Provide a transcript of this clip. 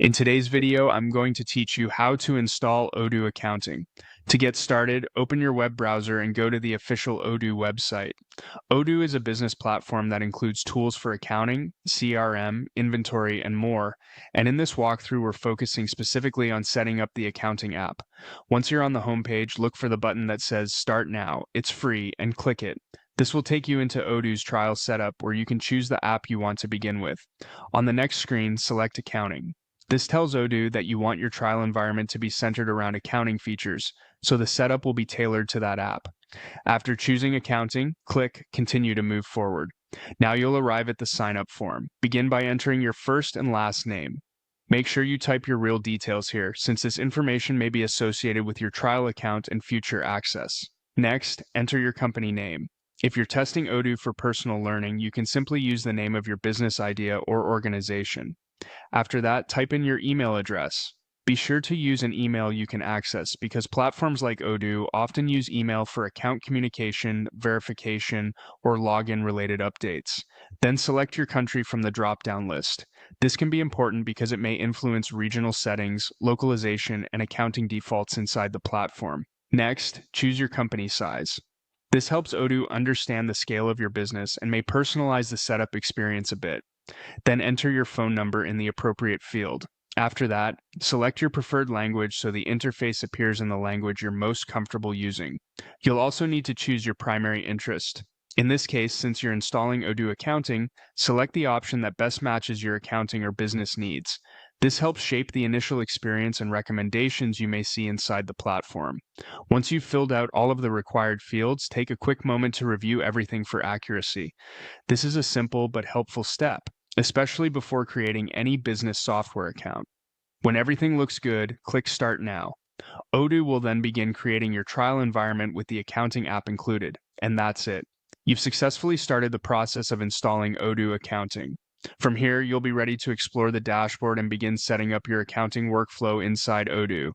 In today's video, I'm going to teach you how to install Odoo Accounting. To get started, open your web browser and go to the official Odoo website. Odoo is a business platform that includes tools for accounting, CRM, inventory, and more. And in this walkthrough, we're focusing specifically on setting up the accounting app. Once you're on the homepage, look for the button that says Start Now. It's free, and click it. This will take you into Odoo's trial setup where you can choose the app you want to begin with. On the next screen, select Accounting. This tells Odoo that you want your trial environment to be centered around accounting features, so the setup will be tailored to that app. After choosing accounting, click Continue to move forward. Now you'll arrive at the sign-up form. Begin by entering your first and last name. Make sure you type your real details here, since this information may be associated with your trial account and future access. Next, enter your company name. If you're testing Odoo for personal learning, you can simply use the name of your business idea or organization. After that, type in your email address. Be sure to use an email you can access because platforms like Odoo often use email for account communication, verification, or login-related updates. Then select your country from the drop-down list. This can be important because it may influence regional settings, localization, and accounting defaults inside the platform. Next, choose your company size. This helps Odoo understand the scale of your business and may personalize the setup experience a bit. Then enter your phone number in the appropriate field. After that, select your preferred language so the interface appears in the language you're most comfortable using. You'll also need to choose your primary interest. In this case, since you're installing Odoo Accounting, select the option that best matches your accounting or business needs. This helps shape the initial experience and recommendations you may see inside the platform. Once you've filled out all of the required fields, take a quick moment to review everything for accuracy. This is a simple but helpful step, especially before creating any business software account. When everything looks good, click Start Now. Odoo will then begin creating your trial environment with the accounting app included, and that's it. You've successfully started the process of installing Odoo Accounting. From here, you'll be ready to explore the dashboard and begin setting up your accounting workflow inside Odoo.